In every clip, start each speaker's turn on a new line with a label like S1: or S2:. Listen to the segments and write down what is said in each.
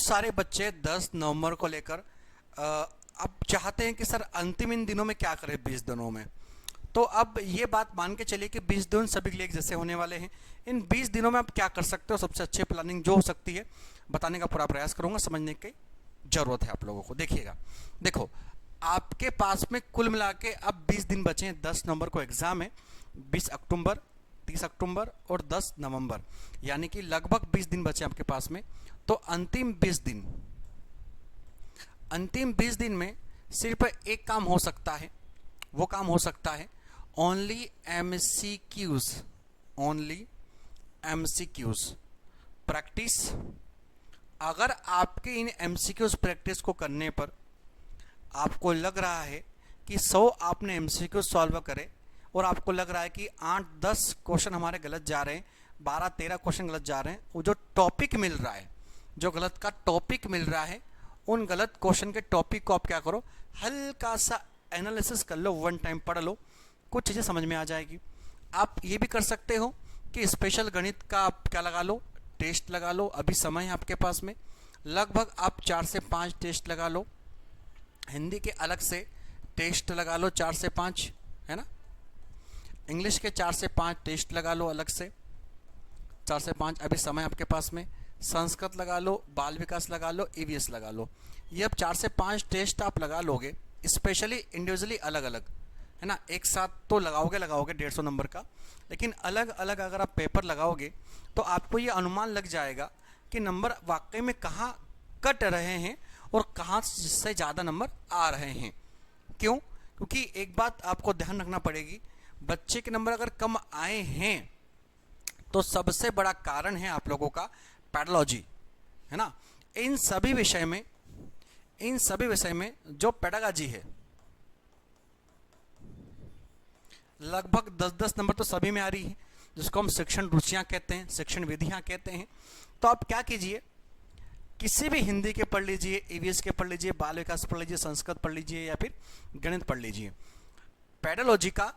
S1: सारे बच्चे 10 नवंबर को लेकर अब चाहते हैं कि सर अंतिम इन दिनों में क्या करें 20 दिनों में। तो अब ये बात मान के चलिए कि 20 दिन सभी के लिए एक जैसे होने वाले हैं। इन 20 दिनों में आप क्या कर सकते हो, सबसे अच्छी प्लानिंग जो हो सकती है बताने का पूरा प्रयास करूंगा, समझने की ज़रूरत है आप लोगों को। देखिएगा, देखो आपके पास में कुल मिला के अब 20 दिन बचे हैं। 10 नवंबर को एग्ज़ाम है, 20 अक्टूबर, 30 अक्टूबर और 10 नवंबर, यानी कि लगभग 20 दिन बचे आपके पास में। तो अंतिम 20 दिन में सिर्फ एक काम हो सकता है, वो काम हो सकता है ओनली एमसीक्यूज प्रैक्टिस। अगर आपके इन एमसीक्यूज प्रैक्टिस को करने पर आपको लग रहा है कि 100 आपने एमसीक्यूज सॉल्व करे और आपको लग रहा है कि 8-10 क्वेश्चन हमारे गलत जा रहे हैं, 12-13 क्वेश्चन गलत जा रहे हैं, वो जो टॉपिक मिल रहा है, जो गलत का टॉपिक मिल रहा है, उन गलत क्वेश्चन के टॉपिक को आप क्या करो, हल्का सा एनालिसिस कर लो, वन टाइम पढ़ लो, कुछ चीज़ें समझ में आ जाएगी। आप ये भी कर सकते हो कि स्पेशल गणित का आप क्या लगा लो, टेस्ट लगा लो। अभी समय है आपके पास में, लगभग आप 4 से 5 टेस्ट लगा लो। हिंदी के अलग से टेस्ट लगा लो 4 से 5, है ना। इंग्लिश के 4 से 5 टेस्ट लगा लो अलग से, 4 से 5 अभी समय आपके पास में। संस्कृत लगा लो, बाल विकास लगा लो, ईवीएस लगा लो। ये अब 4 से 5 टेस्ट आप लगा लोगे, स्पेशली इंडिविजुअली अलग अलग, है ना। एक साथ तो लगाओगे 150 नंबर का, लेकिन अलग अलग अगर आप पेपर लगाओगे तो आपको ये अनुमान लग जाएगा कि नंबर वाकई में कहाँ कट रहे हैं और कहाँ से ज़्यादा नंबर आ रहे हैं। क्यों? क्योंकि एक बात आपको ध्यान रखना पड़ेगी, बच्चे के नंबर अगर कम आए हैं तो सबसे बड़ा कारण है आप लोगों का पेडोलॉजी, है ना। इन सभी विषय में जो पेडागॉजी है, लगभग 10-10 नंबर तो सभी में आ रही है, जिसको हम शिक्षण रुचियां कहते हैं, शिक्षण विधियां कहते हैं। तो आप क्या कीजिए, किसी भी हिंदी के पढ़ लीजिए, ईवीएस के पढ़ लीजिए, बाल विकास पढ़ लीजिए, संस्कृत पढ़ लीजिए या फिर गणित पढ़ लीजिए। पेडोलॉजी का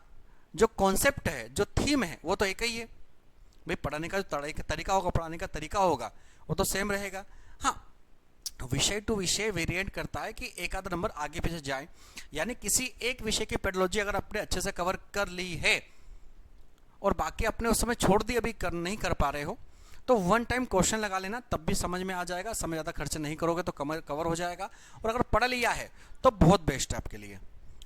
S1: जो कॉन्सेप्ट है, जो थीम है, वो तो एक ही है भाई। पढ़ाने का जो तरीका होगा, पढ़ाने का तरीका होगा, वो तो सेम रहेगा। हाँ, विषय टू विषय वेरिएंट करता है कि एक आधा नंबर आगे पीछे जाए, यानी किसी एक विषय की पेडोलॉजी अगर आपने अच्छे से कवर कर ली है और बाकी आपने उस समय छोड़ दी, अभी नहीं कर पा रहे हो, तो वन टाइम क्वेश्चन लगा लेना, तब भी समझ में आ जाएगा। समय ज़्यादा खर्च नहीं करोगे तो कवर हो जाएगा। और अगर पढ़ लिया है तो बहुत बेस्ट है आपके लिए।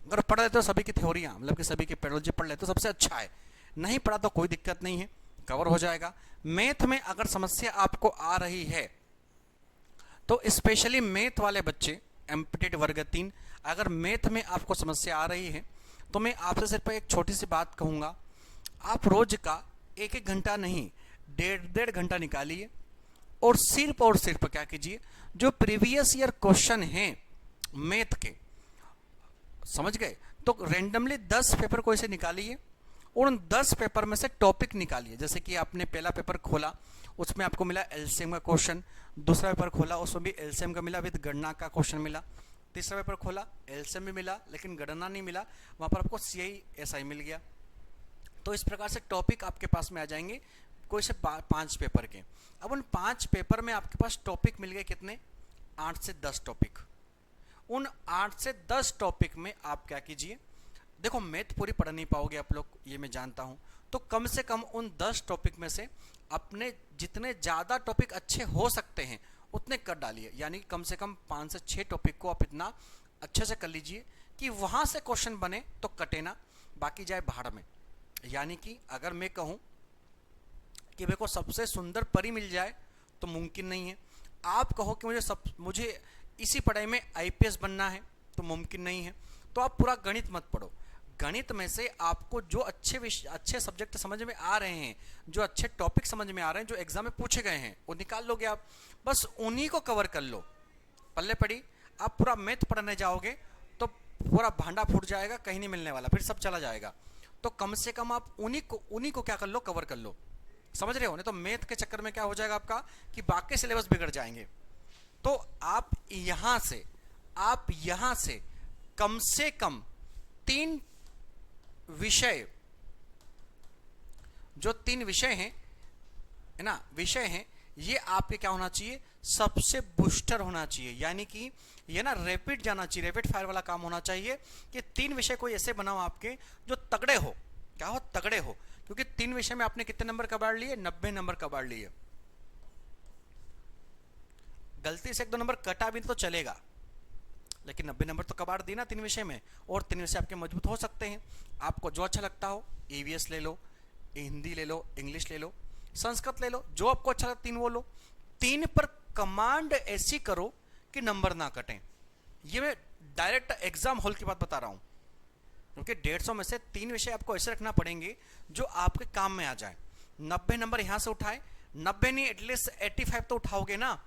S1: अगर पढ़ लेते हो सभी की थ्योरियाँ, मतलब कि सभी की पेडोलॉजी पढ़ लेते हो, सबसे अच्छा है। नहीं पढ़ा तो कोई दिक्कत नहीं है, कवर हो जाएगा। मैथ में अगर समस्या आपको आ रही है तो स्पेशली मैथ वाले बच्चे, एम्प्टीट्यूड वर्ग 3, अगर मैथ में आपको समस्या आ रही है तो मैं आपसे सिर्फ एक छोटी सी बात कहूँगा, आप रोज का 1-1 घंटा नहीं, 1.5 घंटा निकालिए और सिर्फ क्या कीजिए, जो प्रीवियस ईयर क्वेश्चन हैं मैथ के, समझ गए, तो रेंडमली 10 पेपर को ऐसे निकालिए और उन 10 पेपर में से टॉपिक निकालिए। जैसे कि आपने पहला पेपर खोला, उसमें आपको मिला एलसीएम का क्वेश्चन, दूसरा पेपर खोला उसमें भी एलसीएम का मिला विद गणना का क्वेश्चन मिला, तीसरा पेपर खोला एलसीएम भी मिला लेकिन गणना नहीं मिला, वहाँ पर आपको सीआईएसआई मिल गया। तो इस प्रकार से टॉपिक आपके पास में आ जाएंगे कोई से 5 पेपर के। अब उन 5 पेपर में आपके पास टॉपिक मिल गए कितने, 8 से 10 टॉपिक। उन 8 से 10 टॉपिक में आप क्या कीजिए, देखो मैथ पूरी पढ़ नहीं पाओगे आप लोग, ये मैं जानता हूँ, तो कम से कम उन 10 टॉपिक में से अपने जितने ज़्यादा टॉपिक अच्छे हो सकते हैं उतने कर डालिए। यानी कम से कम 5 से 6 टॉपिक को आप इतना अच्छे से कर लीजिए कि वहाँ से क्वेश्चन बने तो कटे ना, बाकी जाए भाड़ में। यानी कि अगर मैं कहूँ कि मेरे को सबसे सुंदर परी मिल जाए तो मुमकिन नहीं है, आप कहो कि मुझे इसी पढ़ाई में आईपीएस बनना है तो मुमकिन नहीं है, तो आप पूरा गणित मत पढ़ो। गणित में से आपको जो अच्छे सब्जेक्ट समझ में आ रहे हैं, जो अच्छे टॉपिक समझ में आ रहे हैं, जो एग्जाम में पूछे गए हैं, वो निकाल लोगे आप, बस उन्हीं को कवर कर लो। पल्ले पड़ी आप पूरा मैथ पढ़ने जाओगे तो पूरा भांडा फूट जाएगा, कहीं नहीं मिलने वाला, फिर सब चला जाएगा। तो कम से कम आप उन्हीं को क्या कर लो, कवर कर लो, समझ रहे हो। नहीं तो मैथ के चक्कर में क्या हो जाएगा आपका कि बाकी सिलेबस बिगड़ जाएंगे। तो आप यहां से कम से कम 3 विषय, जो 3 विषय हैं, है ना, विषय हैं, ये आपके क्या होना चाहिए, सबसे बूस्टर होना चाहिए, यानी कि ये ना रैपिड जाना चाहिए, रैपिड फायर वाला काम होना चाहिए कि 3 विषय कोई ऐसे बनाओ आपके जो तगड़े हो, क्या हो, तगड़े हो। क्योंकि 3 विषय में आपने कितने नंबर कबाड़ लिए, 90 नंबर कबाड़ लिए। गलती से 1-2 नंबर कटा भी तो चलेगा, लेकिन 90 नंबर तो कबाड़ दिए ना 3 विषय में, और 3 विषय आपके मजबूत हो सकते हैं। आपको जो अच्छा लगता हो, ईवीएस ले लो, हिंदी ले लो, इंग्लिश ले लो, संस्कृत ले लो, जो आपको अच्छा लगता 3 वो लो। 3 पर कमांड ऐसी करो कि नंबर ना कटें। ये मैं डायरेक्ट एग्जाम हॉल की बात बता रहा हूं, क्योंकि 150 में से 3 विषय आपको ऐसे रखना पड़ेंगे जो आपके काम में आ जाए। 90 नंबर यहां से उठाए, 90 नहीं एटलीस्ट 85 तो उठाओगे ना।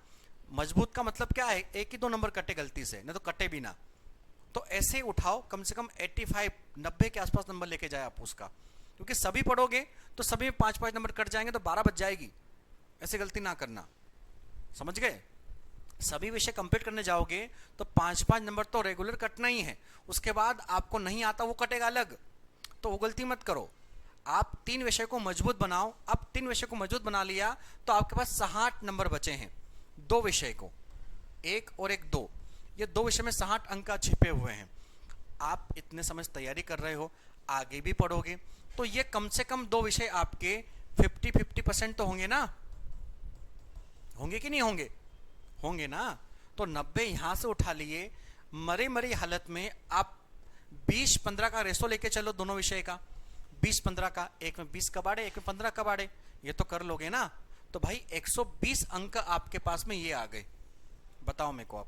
S1: मजबूत का मतलब क्या है, 1 ही 2 नंबर कटे गलती से, नहीं तो कटे भी ना। तो ऐसे ही उठाओ, कम से कम 85 90 के आसपास नंबर लेके जाए आप उसका, क्योंकि सभी पढ़ोगे तो सभी में 5-5 नंबर कट जाएंगे तो 12 बच जाएगी। ऐसे गलती ना करना, समझ गए। सभी विषय कंप्लीट करने जाओगे तो 5-5 नंबर तो रेगुलर कटना ही है, उसके बाद आपको नहीं आता वो कटेगा अलग, तो वो गलती मत करो। आप 3 विषय को मजबूत बनाओ। अब 3 विषय को मजबूत बना लिया तो आपके पास 60 नंबर बचे हैं। 2 विषय को, 1 और 1 2, ये 2 विषय में 60 अंक छिपे हुए हैं। आप इतने समय से तैयारी कर रहे हो, आगे भी पढ़ोगे, तो ये कम से कम 2 विषय आपके 50-50% तो होंगे ना, होंगे कि नहीं होंगे, होंगे ना। तो 90 यहां से उठा लिए, मरे मरी हालत में आप 20-15 का रेशो लेके चलो दोनों विषय का, 20-15 का, एक में 20 कबाड़े, एक में 15 कबाड़े, ये तो कर लोगे ना। तो भाई 120 अंक आपके पास में ये आ गए। बताओ मेरे को आप।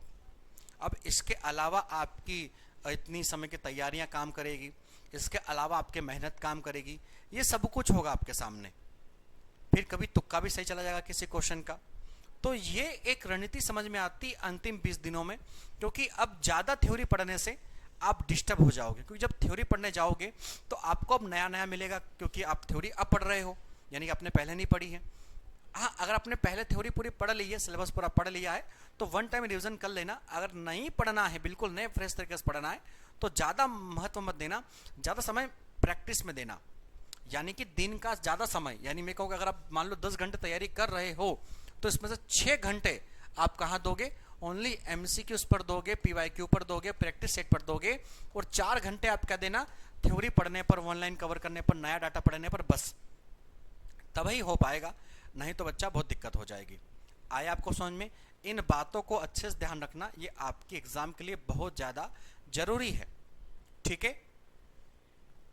S1: अब इसके अलावा आपकी इतनी समय की तैयारियां काम करेगी, इसके अलावा आपके मेहनत काम करेगी, ये सब कुछ होगा आपके सामने। फिर कभी तुक्का भी सही चला जाएगा किसी क्वेश्चन का। तो ये एक रणनीति समझ में आती अंतिम 20 दिनों में, क्योंकि अब ज़्यादा थ्योरी पढ़ने से आप डिस्टर्ब हो जाओगे। क्योंकि जब थ्योरी पढ़ने जाओगे तो आपको अब नया नया मिलेगा, क्योंकि आप थ्योरी अब पढ़ रहे हो, यानी कि आपने पहले नहीं पढ़ी है। हाँ, अगर आपने पहले थ्योरी पूरी पढ़ ली है, सिलेबस पूरा पढ़ लिया है, तो 1 टाइम रिवीजन कर लेना। अगर नहीं पढ़ना है, बिल्कुल नए फ्रेश तरीके से पढ़ना है, तो ज़्यादा महत्व मत देना, ज़्यादा समय प्रैक्टिस में देना। यानी कि दिन का ज़्यादा समय, यानी मैं कहूँगा अगर आप मान लो 10 घंटे तैयारी कर रहे हो, तो इसमें से 6 घंटे आप कहाँ दोगे, ओनली एमसीक्यूज पर दोगे, पीवाईक्यू पर दोगे, प्रैक्टिस सेट पर दोगे, और 4 घंटे आप क्या देना, थ्योरी पढ़ने पर, ऑनलाइन कवर करने पर, नया डाटा पढ़ने पर, बस तभी हो पाएगा। नहीं तो बच्चा बहुत दिक्कत हो जाएगी। आया आपको समझ में। इन बातों को अच्छे से ध्यान रखना, ये आपके एग्जाम के लिए बहुत ज़्यादा जरूरी है, ठीक है।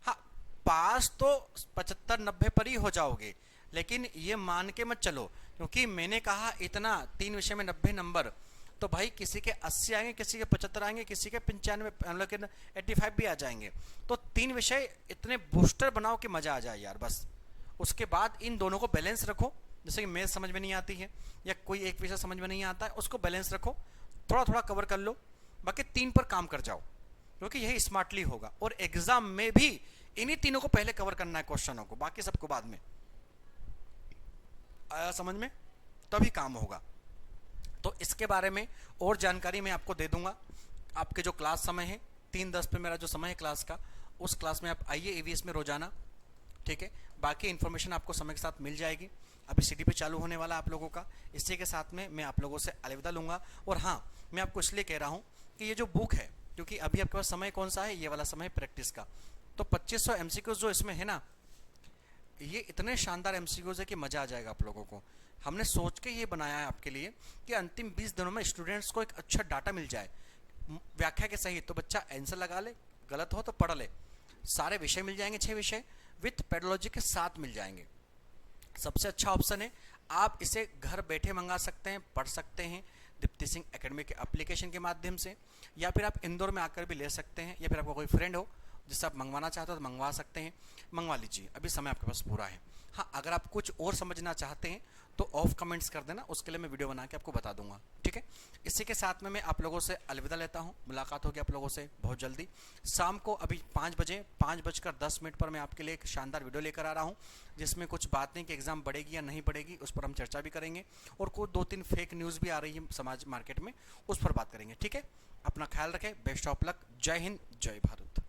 S1: हाँ, पास तो 75-90 पर ही हो जाओगे, लेकिन ये मान के मत चलो, क्योंकि मैंने कहा इतना 3 विषय में 90 नंबर, तो भाई किसी के 80 आएंगे, किसी के 75 आएंगे, किसी के 95, लेकिन 85 भी आ जाएंगे। तो 3 विषय इतने बूस्टर बनाओ कि मजा आ जाए यार, बस। उसके बाद इन दोनों को बैलेंस रखो। जैसे कि मैथ समझ में नहीं आती है या कोई एक विषय समझ में नहीं आता है, उसको बैलेंस रखो, थोड़ा थोड़ा कवर कर लो, बाकी 3 पर काम कर जाओ, क्योंकि यही स्मार्टली होगा। और एग्जाम में भी इन्हीं तीनों को पहले कवर करना है, क्वेश्चनों को, बाकी सबको बाद में। आया समझ में, तभी काम होगा। तो इसके बारे में और जानकारी मैं आपको दे दूंगा। आपके जो क्लास समय है 3:10 पे मेरा जो समय है क्लास का, उस क्लास में आप आइए ईवीएस में रोजाना, ठीक है। बाकी इन्फॉर्मेशन आपको समय के साथ मिल जाएगी। अभी सीडी पे चालू होने वाला आप लोगों का। इसी के साथ में मैं आप लोगों से अलविदा लूँगा। और हाँ, मैं आपको इसलिए कह रहा हूँ कि ये जो बुक है, क्योंकि अभी आपके पास समय कौन सा है, ये वाला समय प्रैक्टिस का, तो 2500 एमसीक्यूज जो इसमें है ना, ये इतने शानदार एमसीक्यूज है कि मज़ा आ जाएगा आप लोगों को। हमने सोच के ये बनाया है आपके लिए कि अंतिम 20 दिनों में स्टूडेंट्स को एक अच्छा डाटा मिल जाए, व्याख्या के सही, तो बच्चा आंसर लगा ले, गलत हो तो पढ़ ले। सारे विषय मिल जाएंगे, 6 विषय विथ पेडोलॉजी के साथ मिल जाएंगे। सबसे अच्छा ऑप्शन है, आप इसे घर बैठे मंगा सकते हैं, पढ़ सकते हैं दीप्ति सिंह एकेडमी के एप्लीकेशन के माध्यम से, या फिर आप इंदौर में आकर भी ले सकते हैं, या फिर आपका कोई फ्रेंड हो जिससे आप मंगवाना चाहते हो तो मंगवा सकते हैं, मंगवा लीजिए, अभी समय आपके पास पूरा है। हाँ, अगर आप कुछ और समझना चाहते हैं तो ऑफ कमेंट्स कर देना, उसके लिए मैं वीडियो बना के आपको बता दूंगा, ठीक है। इसी के साथ में मैं आप लोगों से अलविदा लेता हूँ। मुलाकात होगी आप लोगों से बहुत जल्दी। शाम को अभी 5 बजे 5:10 पर मैं आपके लिए एक शानदार वीडियो लेकर आ रहा हूँ, जिसमें कुछ बातें कि एग्जाम बढ़ेगी या नहीं बढ़ेगी उस पर हम चर्चा भी करेंगे, और कुछ 2-3 फेक न्यूज़ भी आ रही है समाज मार्केट में, उस पर बात करेंगे, ठीक है। अपना ख्याल रखें, बेस्ट ऑफ लक, जय हिंद, जय भारत।